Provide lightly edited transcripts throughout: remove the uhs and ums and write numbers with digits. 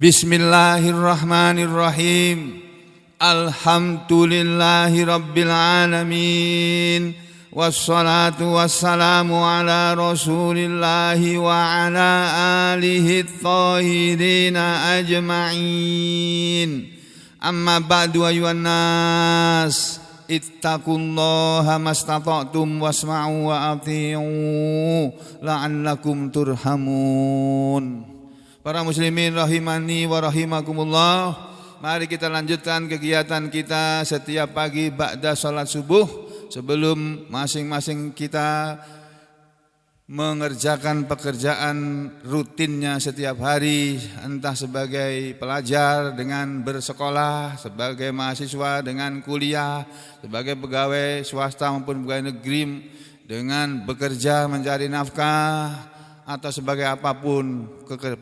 Bismillahirrahmanirrahim. Alhamdulillahi rabbil alamin. Wassalatu wassalamu ala rasulillahi wa ala alihi thahirina ajma'in. Amma ba'du ayuhan nas, ittaqullaha mastata'tum wasma'u wa ati'u la'allakum turhamun. Para muslimin rahimani wa rahimakumullah, mari kita lanjutkan kegiatan kita setiap pagi ba'da salat subuh, sebelum masing-masing kita mengerjakan pekerjaan rutinnya setiap hari, entah sebagai pelajar dengan bersekolah, sebagai mahasiswa dengan kuliah, sebagai pegawai swasta maupun pegawai negeri dengan bekerja mencari nafkah, atau sebagai apapun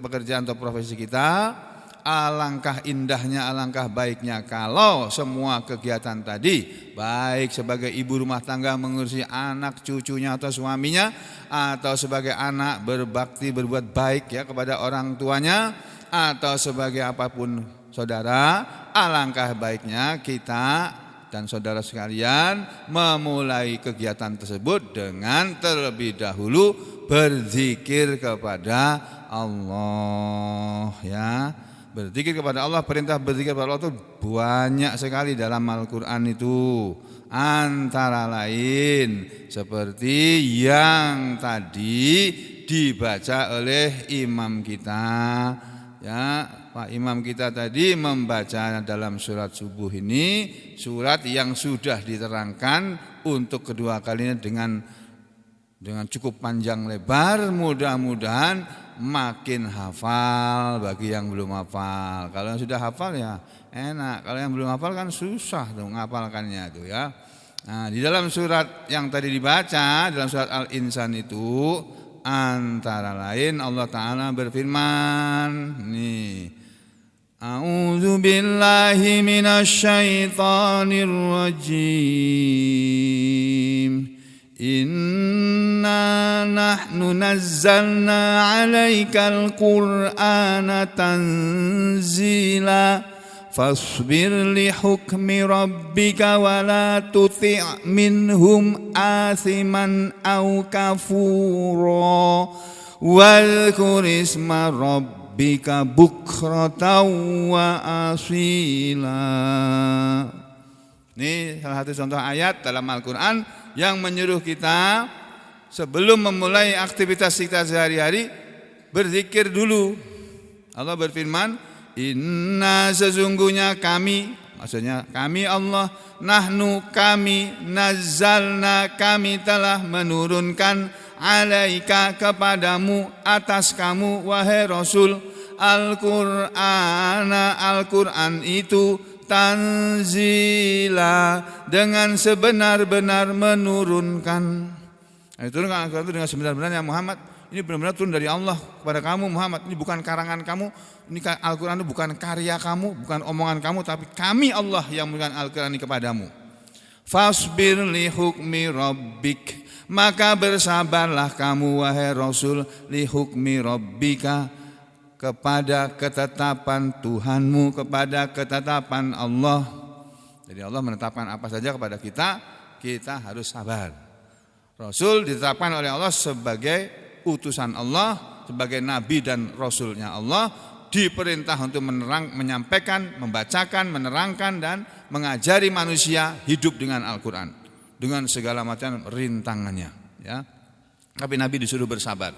pekerjaan atau profesi kita. Alangkah indahnya, alangkah baiknya kalau semua kegiatan tadi, baik sebagai ibu rumah tangga mengurusi anak cucunya atau suaminya, atau sebagai anak berbakti berbuat baik ya kepada orang tuanya, atau sebagai apapun saudara, alangkah baiknya kita dan saudara sekalian memulai kegiatan tersebut dengan terlebih dahulu berzikir kepada Allah ya. Berzikir kepada Allah, perintah berzikir kepada Allah itu banyak sekali dalam Al-Quran itu. Antara lain seperti yang tadi dibaca oleh imam kita ya. Pak Imam kita tadi membaca dalam surat subuh ini, surat yang sudah diterangkan untuk kedua kalinya dengan cukup panjang lebar. Mudah-mudahan makin hafal bagi yang belum hafal. Kalau yang sudah hafal ya enak, kalau yang belum hafal kan susah dong ngapalkannya itu ya. Nah, di dalam surat yang tadi dibaca, dalam surat Al-Insan itu antara lain Allah Ta'ala berfirman nih, A'udzu billahi minasy syaithanir rajim. Inna nahnu nazzalna 'alaikal qur'ana tanzila. Fasbir li hukmi rabbika wa la tuti' minhum athiman aw kafura. Wadhkur isma rabbika bukratan wa asila. Ini salah satu contoh ayat dalam Al-Quran yang menyuruh kita sebelum memulai aktivitas kita sehari-hari berzikir dulu. Allah berfirman, Inna sesungguhnya kami, maksudnya kami Allah, nahnu kami, nazzalna kami telah menurunkan, alaika kepadamu, atas kamu wahai Rasul, Al-Qur'ana Al-Quran itu, tanzila dengan sebenar-benar menurunkan. Turunkan Al-Quran itu dengan sebenar-benarnya Muhammad. Ini benar-benar turun dari Allah kepada kamu Muhammad. Ini bukan karangan kamu. Ini Al-Quran itu bukan karya kamu, bukan omongan kamu, tapi kami Allah yang memberikan Al-Quran ini kepadamu. Fasbir li hukmi rabbik, maka bersabarlah kamu wahai Rasul, li hukmi rabbika, kepada ketetapan Tuhanmu, kepada ketetapan Allah. Jadi Allah menetapkan apa saja kepada kita, kita harus sabar. Rasul ditetapkan oleh Allah sebagai utusan Allah, sebagai nabi dan rasulnya Allah, diperintah untuk menyampaikan, membacakan, menerangkan dan mengajari manusia hidup dengan Al-Quran dengan segala macam rintangannya ya. Tapi Nabi disuruh bersabar.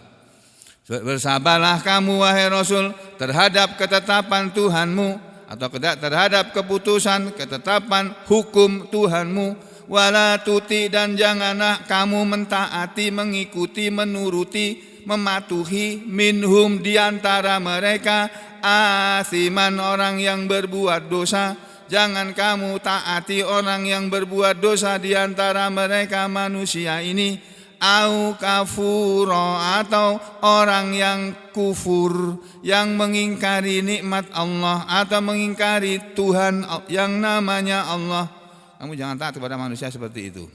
Bersabarlah kamu wahai Rasul terhadap ketetapan Tuhanmu, atau terhadap keputusan, ketetapan hukum Tuhanmu. Wala tuti, dan janganlah kamu mentaati, mengikuti, menuruti, mematuhi, minhum diantara mereka, asiman orang yang berbuat dosa. Jangan kamu taati orang yang berbuat dosa diantara mereka manusia ini. Au kafuro, atau orang yang kufur, yang mengingkari nikmat Allah atau mengingkari Tuhan yang namanya Allah. Kamu jangan taat kepada manusia seperti itu.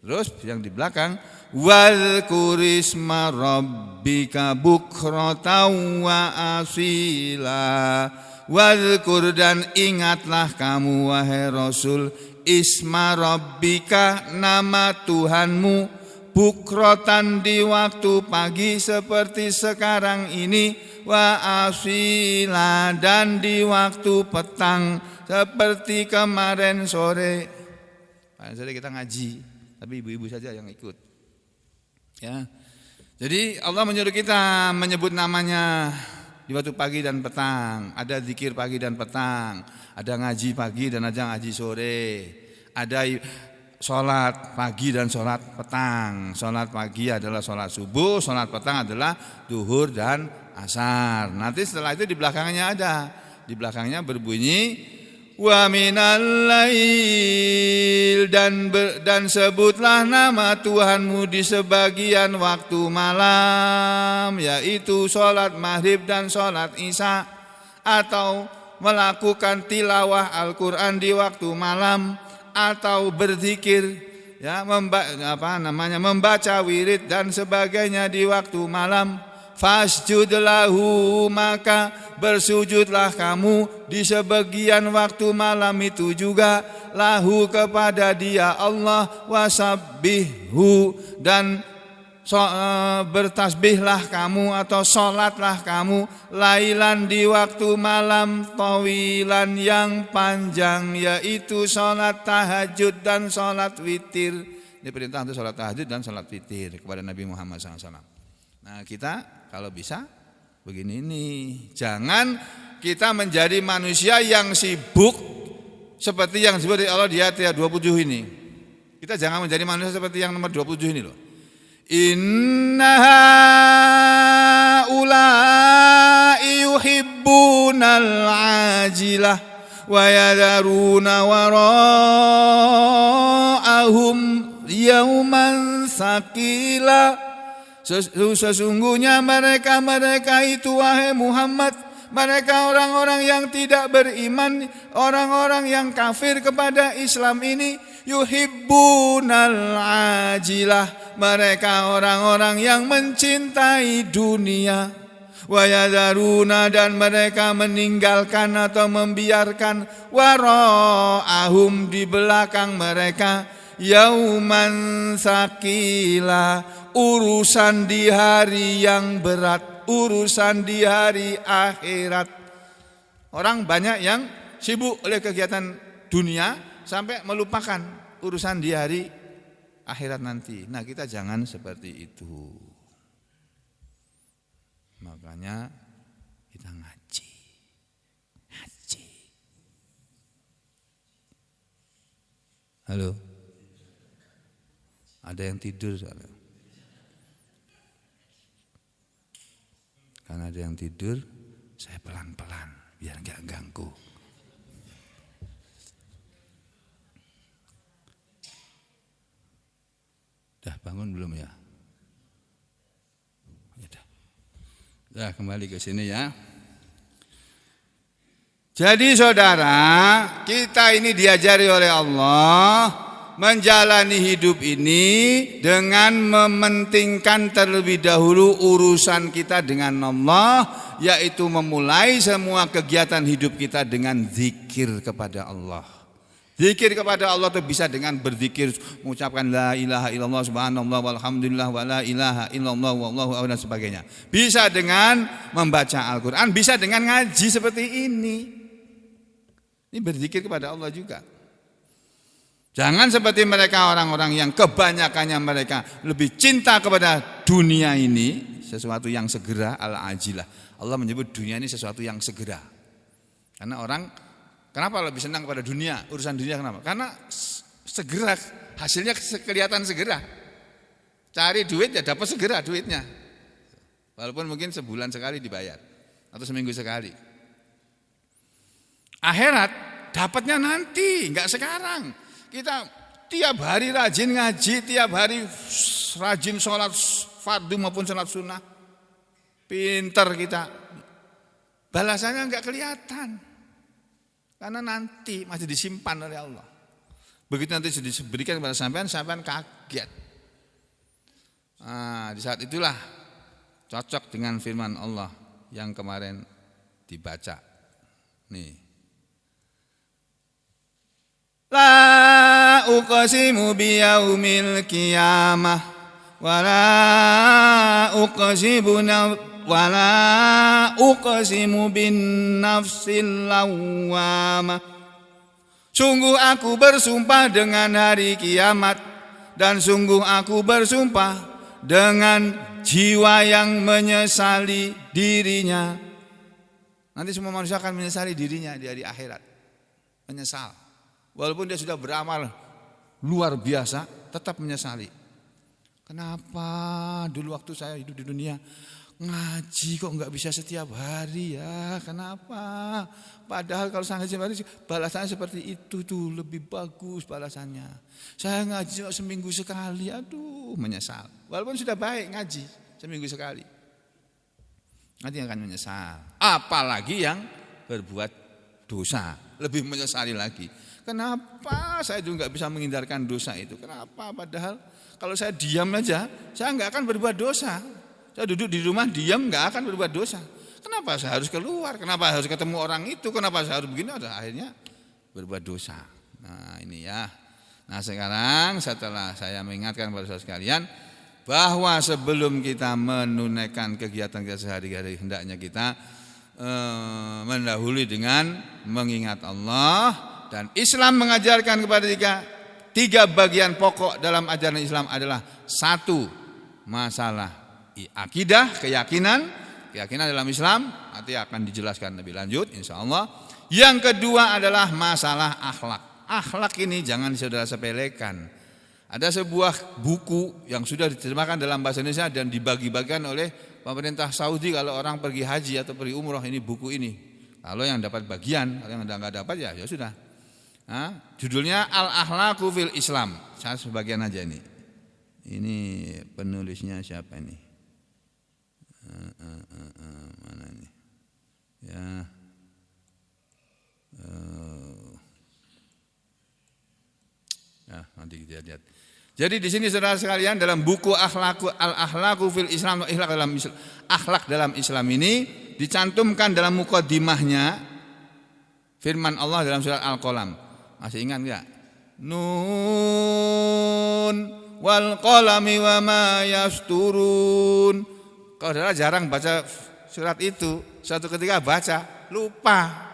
Terus yang di belakang, wadhkur isma rabbika bukratan wa asila. Wadhkur dan ingatlah kamu wahai Rasul isma rabbika nama Tuhanmu bukrotan di waktu pagi seperti sekarang ini wa asila dan di waktu petang seperti kemarin sore. Kemarin sore kita ngaji tapi ibu-ibu saja yang ikut ya. Jadi Allah menyuruh kita menyebut namanya di waktu pagi dan petang, ada zikir pagi dan petang, ada ngaji pagi dan ada ngaji sore, ada sholat pagi dan sholat petang. Sholat pagi adalah sholat subuh, sholat petang adalah duhur dan asar. Nanti setelah itu di belakangnya di belakangnya berbunyi wa minal lail dan sebutlah nama Tuhanmu di sebagian waktu malam, yaitu sholat maghrib dan sholat isya, atau melakukan tilawah Al-Quran di waktu malam, atau berzikir ya membaca wirid dan sebagainya di waktu malam. Fasjud lahu maka bersujudlah kamu di sebagian waktu malam itu juga lahu kepada dia Allah wasabbihhu dan bertasbihlah kamu atau sholatlah kamu lailan di waktu malam tawilan yang panjang, yaitu sholat tahajud dan sholat witir. Ini perintah untuk sholat tahajud dan sholat witir kepada Nabi Muhammad SAW. Nah kita kalau bisa begini nih, jangan kita menjadi manusia yang sibuk seperti yang disebut Allah di ayat 27 ini. Kita jangan menjadi manusia seperti yang nomor 27 ini loh. Innaha ulai yuhibbunal ajilah wa yadharuna wara'ahum yauman sakila. Sesungguhnya mereka itu wahai Muhammad, mereka orang-orang yang tidak beriman, orang-orang yang kafir kepada Islam ini, yuhibbunal ajilah, mereka orang-orang yang mencintai dunia, wa yadharuna dan mereka meninggalkan atau membiarkan wara'ahum di belakang mereka yauman sakila, urusan di hari yang berat, urusan di hari akhirat. Orang banyak yang sibuk oleh kegiatan dunia sampai melupakan urusan di hari akhirat nanti. Nah kita jangan seperti itu. Makanya kita ngaji. Halo, ada yang tidur soalnya. Karena ada yang tidur, saya pelan-pelan biar enggak ganggu. Dah bangun belum ya? Dah kembali ke sini ya. Jadi saudara, kita ini diajari oleh Allah menjalani hidup ini dengan mementingkan terlebih dahulu urusan kita dengan Allah, yaitu memulai semua kegiatan hidup kita dengan zikir kepada Allah. Zikir kepada Allah itu bisa dengan berzikir, mengucapkan la ilaha illallah subhanallah walhamdulillah wa la ilaha illallah wallahu a'lam dan sebagainya. Bisa dengan membaca Al-Quran, bisa dengan ngaji seperti ini. Ini berzikir kepada Allah juga. Jangan seperti mereka orang-orang yang kebanyakannya mereka lebih cinta kepada dunia ini, sesuatu yang segera, al-ajilah. Allah menyebut dunia ini sesuatu yang segera. Karena orang, kenapa lebih senang kepada dunia, urusan dunia kenapa? Karena segera, hasilnya kelihatan segera. Cari duit ya dapat segera duitnya. Walaupun mungkin sebulan sekali dibayar atau seminggu sekali. Akhirat dapatnya nanti, enggak sekarang. Kita tiap hari rajin ngaji, tiap hari rajin sholat fardu maupun sholat sunnah. Pintar kita. Balasannya enggak kelihatan. Karena nanti masih disimpan oleh Allah. Begitu nanti sudah diberikan kepada sampean, sampean kaget. Nah, di saat itulah cocok dengan firman Allah yang kemarin dibaca. Nih. La uqsimu biyaumil qiyamah wala uqsimu bin nafsil lawwamah. Sungguh aku bersumpah dengan hari kiamat, dan sungguh aku bersumpah dengan jiwa yang menyesali dirinya. Nanti semua manusia akan menyesali dirinya di hari akhirat. Menyesal. Walaupun dia sudah beramal luar biasa, tetap menyesali. Kenapa dulu waktu saya hidup di dunia ngaji kok nggak bisa setiap hari ya? Kenapa? Padahal kalau saya ngaji setiap hari balasannya seperti itu tuh, lebih bagus balasannya. Saya ngaji seminggu sekali, aduh menyesal. Walaupun sudah baik ngaji seminggu sekali, nanti akan menyesal. Apalagi yang berbuat dosa, lebih menyesali lagi. Kenapa saya juga nggak bisa menghindarkan dosa itu? Kenapa? Padahal kalau saya diam aja, saya nggak akan berbuat dosa. Saya duduk di rumah diam nggak akan berbuat dosa. Kenapa saya harus keluar? Kenapa harus ketemu orang itu? Kenapa saya harus begini? Akhirnya berbuat dosa. Nah ini ya. Nah sekarang setelah saya mengingatkan kepada saudara sekalian bahwa sebelum kita menunaikan kegiatan kita sehari-hari, hendaknya kita mendahului dengan mengingat Allah. Dan Islam mengajarkan kepada tiga bagian pokok dalam ajaran Islam adalah: satu, masalah akidah, keyakinan dalam Islam, nanti akan dijelaskan lebih lanjut insyaallah. Yang kedua adalah masalah akhlak. Akhlak ini jangan saudara sepelekan. Ada sebuah buku yang sudah diterjemahkan dalam bahasa Indonesia dan dibagi-bagikan oleh pemerintah Saudi kalau orang pergi haji atau pergi umroh, ini buku ini. Kalau yang dapat bagian, kalau yang enggak dapat ya sudah. Nah, judulnya Al-Akhlaqu fil Islam. Saya sebagian aja ini. Ini penulisnya siapa ini? Mana ini? Ya. Nah, nanti kita lihat. Jadi di sini saudara sekalian, dalam buku Al-Akhlaqu fil Islam, akhlak dalam Islam ini dicantumkan dalam muqaddimahnya firman Allah dalam surat Al-Qalam. Masih ingat enggak? Nun wal qalami wa ma yasturun. Kalau saudara jarang baca surat itu, suatu ketika baca lupa.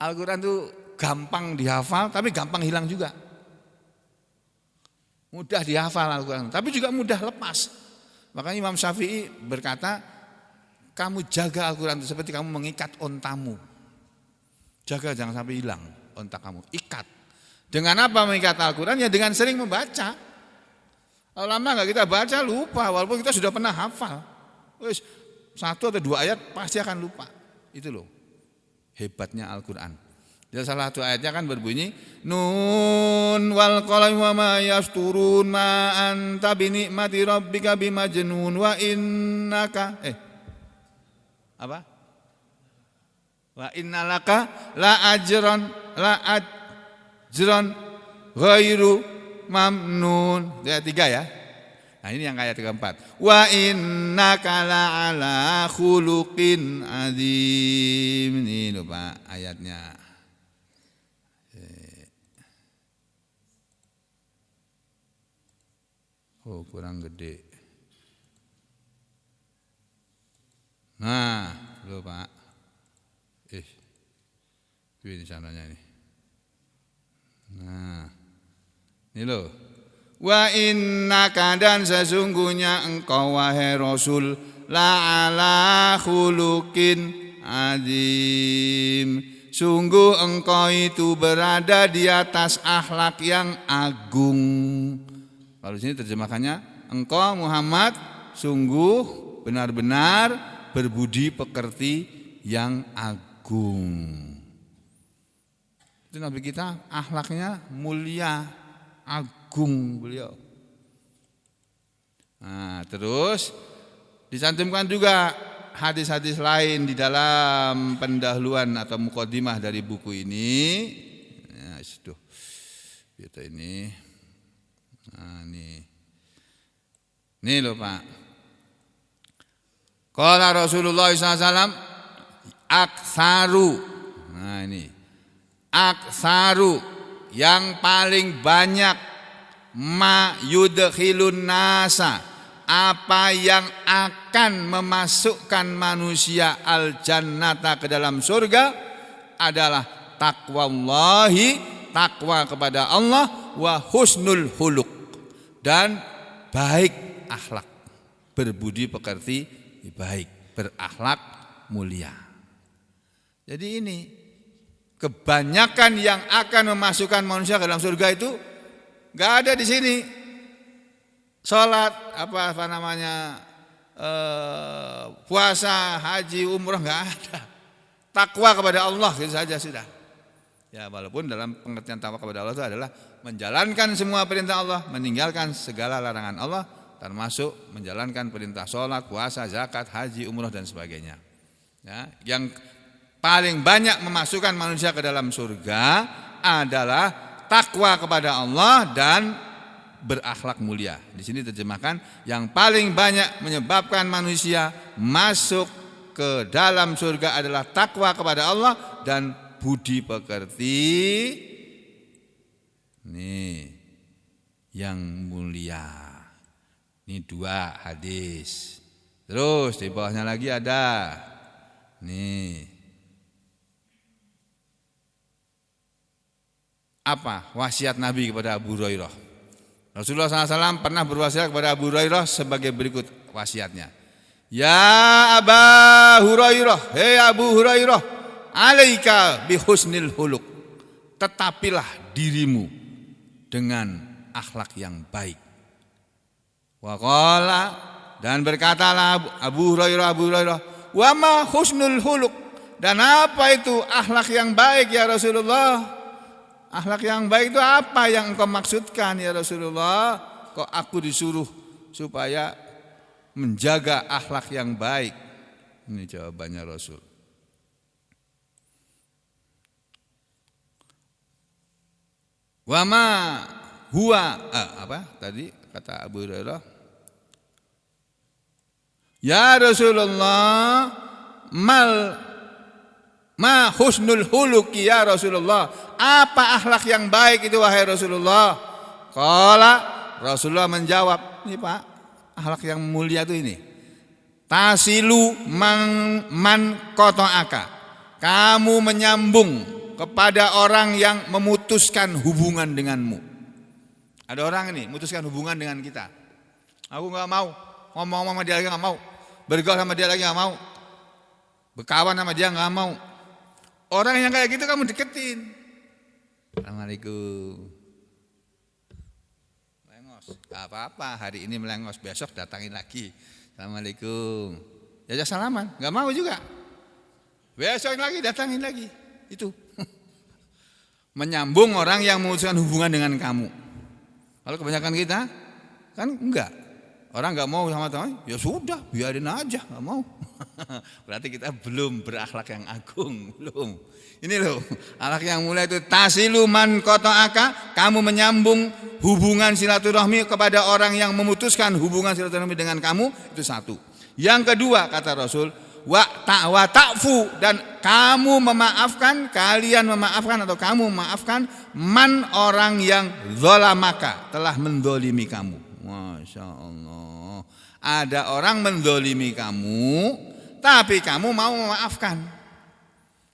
Al-Quran itu gampang dihafal tapi gampang hilang juga. Mudah dihafal Al-Quran, tapi juga mudah lepas. Makanya Imam Syafi'i berkata, kamu jaga Al-Quran itu seperti kamu mengikat ontamu. Jaga jangan sampai hilang ontak kamu, ikat. Dengan apa mengikat Al-Quran? Ya dengan sering membaca. Kalau lama enggak kita baca lupa, walaupun kita sudah pernah hafal. Wis, 1 atau 2 ayat pasti akan lupa. Itu loh hebatnya Al-Quran. Dan salah satu ayatnya kan berbunyi Nun wal qalami wa ma yasturun ma anta bi ni'mati rabbika bimajnun wa innaka apa? Wa innalaka la ajran ghairu mamnun. Ayat 3 ya. Nah ini yang ayat keempat. Wa innaka la ala khuluqin azim. Ini loh Pak ayatnya. Oh kurang gede. Nah, loh Pak. Ini caranya ini. Nah, ini loh. Wa innaka, dan sesungguhnya engkau wahai Rasul, la ala khuluqin azim. Sungguh engkau itu berada di atas akhlak yang agung. Kalau di sini terjemahannya, engkau Muhammad sungguh benar-benar berbudi pekerti yang agung. Itu Nabi kita akhlaknya mulia, agung beliau. Nah, terus dicantumkan juga hadis-hadis lain di dalam pendahuluan atau muqaddimah dari buku ini. Ya, sudah. Kita ini. Nah, ini loh Pak. Qala Rasulullah SAW, Aksaru. Nah ini. Aksaru yang paling banyak, ma yudkhilun nasa, apa yang akan memasukkan manusia al jannata ke dalam surga adalah taqwallahi, takwa kepada Allah, wa husnul huluk, dan baik akhlak, berbudi pekerti baik, berakhlak mulia. Jadi ini kebanyakan yang akan memasukkan manusia ke dalam surga itu nggak ada di sini. Sholat, puasa, haji, umrah nggak ada. Takwa kepada Allah itu saja sudah. Ya walaupun dalam pengertian takwa kepada Allah itu adalah menjalankan semua perintah Allah, meninggalkan segala larangan Allah, termasuk menjalankan perintah sholat, puasa, zakat, haji, umrah dan sebagainya. Ya, yang paling banyak memasukkan manusia ke dalam surga adalah takwa kepada Allah dan berakhlak mulia. Di sini terjemahkan yang paling banyak menyebabkan manusia masuk ke dalam surga adalah takwa kepada Allah dan budi pekerti nih yang mulia. Ini 2 hadis. Terus di bawahnya lagi ada nih. Apa wasiat Nabi kepada Abu Hurairah? Rasulullah SAW pernah berwasiat kepada Abu Hurairah sebagai berikut wasiatnya. Ya Aba Hurairah, hei Abu Hurairah, alaika bihusnil huluk, tetapilah dirimu dengan akhlak yang baik. Wa qala, dan berkatalah Abu Hurairah, wa ma husnul huluk, dan apa itu akhlak yang baik ya Rasulullah? Akhlak yang baik itu apa yang engkau maksudkan ya Rasulullah? Kok aku disuruh supaya menjaga akhlak yang baik? Ini jawabannya Rasul. Wa ma huwa apa tadi kata Abu Hurairah? Ya Rasulullah, ma husnul huluki ya Rasulullah. Apa akhlak yang baik itu wahai Rasulullah? Qala, Rasulullah menjawab, ini Pak, akhlak yang mulia itu ini. Tasilu man qata'aka. Kamu menyambung kepada orang yang memutuskan hubungan denganmu. Ada orang ini memutuskan hubungan dengan kita. Aku enggak mau ngomong sama dia lagi, enggak mau. Bergaul sama dia lagi, enggak mau. Berkawan sama dia enggak mau. Orang yang kayak gitu kamu deketin. Assalamualaikum. Melengos. Gak apa-apa, hari ini melengos, besok datangin lagi. Assalamualaikum. Jajak salaman, gak mau juga. Besok lagi datangin lagi. Itu. Menyambung orang yang memutuskan hubungan dengan kamu. Kalau kebanyakan kita kan enggak. Orang gak mau sama teman, ya sudah, biarin aja, gak mau. Berarti kita belum berakhlak yang agung, belum. Ini loh, akhlak yang mulia itu tasilu man qata'aka, kamu menyambung hubungan silaturahmi kepada orang yang memutuskan hubungan silaturahmi dengan kamu, itu satu. Yang kedua kata Rasul, wa ta'fu, dan kamu memaafkan, kalian memaafkan atau kamu memaafkan man orang yang zalamaka, telah mendolimi kamu. Masya Allah. Ada orang mendolimi kamu, tapi kamu mau memaafkan.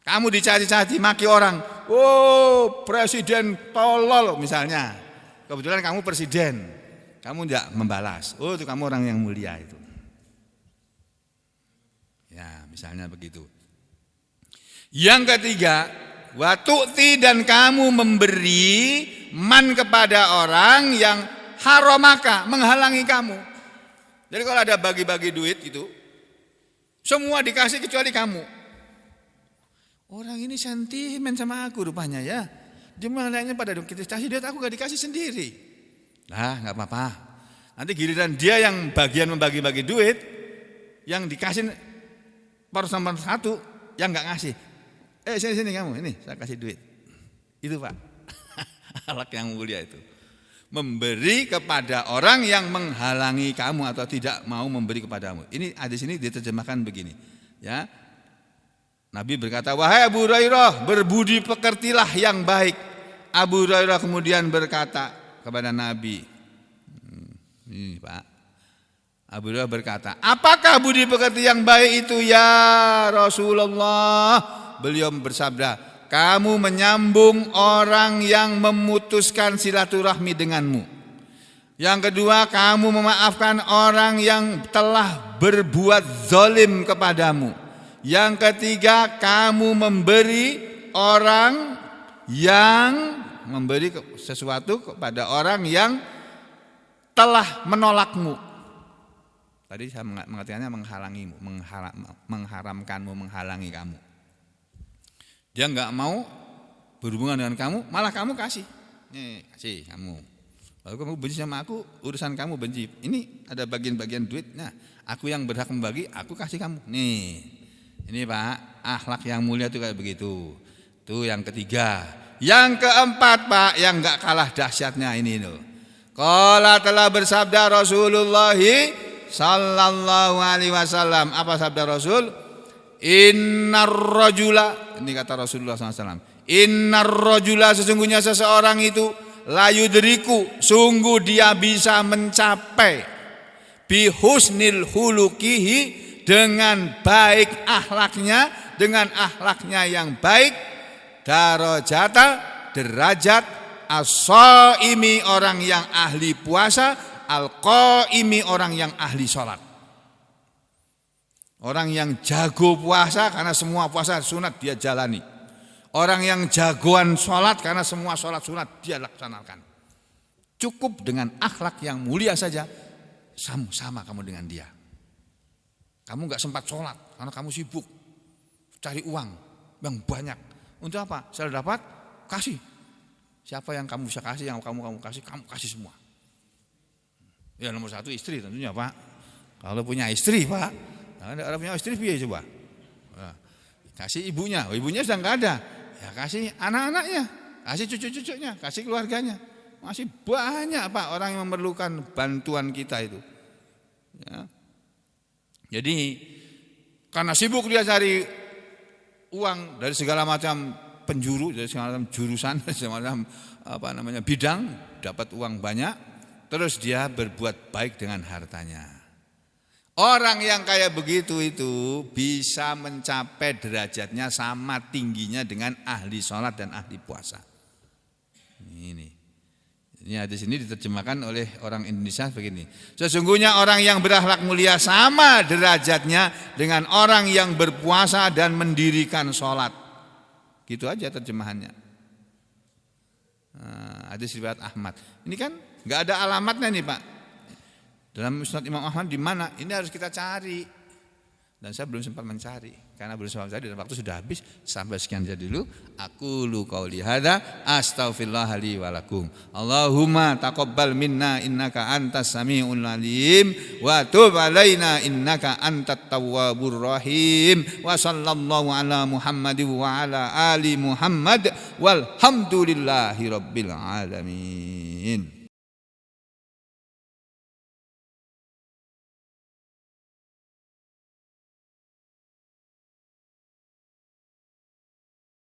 Kamu dicaci-caci, maki orang. Oh, presiden tolol misalnya. Kebetulan kamu presiden. Kamu tidak membalas. Oh, itu kamu orang yang mulia itu. Ya, misalnya begitu. Yang ketiga, wa tu'ti, dan kamu memberi man kepada orang yang haramaka, menghalangi kamu. Jadi kalau ada bagi-bagi duit itu, semua dikasih kecuali kamu. Orang ini sentimen sama aku rupanya ya. Dia lainnya pada kita kasih duit, aku gak dikasih sendiri. Nah, gak apa-apa. Nanti giliran dia yang bagian membagi-bagi duit, yang dikasih per nomor 1, yang gak ngasih. Sini kamu, ini saya kasih duit. Itu Pak, akhlak yang mulia itu. Memberi kepada orang yang menghalangi kamu atau tidak mau memberi kepadamu. Ini hadis ini diterjemahkan begini, ya. Nabi berkata, wahai Abu Hurairah, berbudi pekertilah yang baik. Abu Hurairah kemudian berkata kepada Nabi, ini Pak, Abu Hurairah berkata, apakah budi pekerti yang baik itu ya Rasulullah? Beliau bersabda, kamu menyambung orang yang memutuskan silaturahmi denganmu. Yang kedua, kamu memaafkan orang yang telah berbuat zalim kepadamu. Yang ketiga, kamu memberi sesuatu kepada orang yang telah menolakmu. Tadi saya mengartikannya menghalangimu, mengharamkanmu, menghalangi kamu. Dia enggak mau berhubungan dengan kamu, malah kamu kasih. Nih, kasih kamu. Lalu kamu benci sama aku, urusan kamu benci. Ini ada bagian-bagian duit. Nah, aku yang berhak membagi, aku kasih kamu. Nih. Ini Pak, akhlak yang mulia itu kayak begitu. Itu yang ketiga. Yang keempat Pak, yang enggak kalah dahsyatnya ini loh. Qala telah bersabda Rasulullah sallallahu alaihi wasallam. Apa sabda Rasul? Innar rajula, ini kata Rasulullah SAW. Innar rajula, sesungguhnya seseorang itu la yudriku, sungguh dia bisa mencapai bihusnil hulukihi, dengan baik akhlaknya, dengan akhlaknya yang baik, darajata, derajat as-shaimi, orang yang ahli puasa, al-qaimi, orang yang ahli sholat. Orang yang jago puasa karena semua puasa sunat dia jalani. Orang yang jagoan sholat karena semua sholat sunat dia laksanakan. Cukup dengan akhlak yang mulia saja, sama kamu dengan dia. Kamu enggak sempat sholat karena kamu sibuk cari uang yang banyak. Untuk apa? Saya dapat, kasih. Siapa yang kamu bisa kasih, yang kamu kasih semua. Ya nomor satu istri tentunya Pak. Kalau punya istri Pak, ada punya istri biaya coba. Nah, kasih ibunya, ibunya sudah enggak ada. Ya kasih anak-anaknya, kasih cucu-cucunya, kasih keluarganya. Masih banyak Pak orang yang memerlukan bantuan kita itu. Ya. Jadi karena sibuk dia cari uang dari segala macam penjuru, dari segala macam jurusan, dari segala macam bidang, dapat uang banyak, terus dia berbuat baik dengan hartanya. Orang yang kayak begitu itu bisa mencapai derajatnya sama tingginya dengan ahli sholat dan ahli puasa. Ini hadis ini diterjemahkan oleh orang Indonesia begini. Sesungguhnya orang yang berakhlak mulia sama derajatnya dengan orang yang berpuasa dan mendirikan sholat. Gitu aja terjemahannya. Hadis riwayat Ahmad. Ini kan nggak ada alamatnya nih Pak. Dalam Musnad Imam Ahmad di mana? Ini harus kita cari. Dan saya belum sempat mencari karena belum sempat mencari dan waktu sudah habis. Sampai sekian saja dulu. Aqulu qauli hadza astaghfirullah li wa lakum. Allahumma taqabbal minna innaka antas samiul alim wa tub alaina innaka antat tawwabur rahim. Wa sallallahu ala Muhammad wa ala ali Muhammad walhamdulillahi rabbil alamin.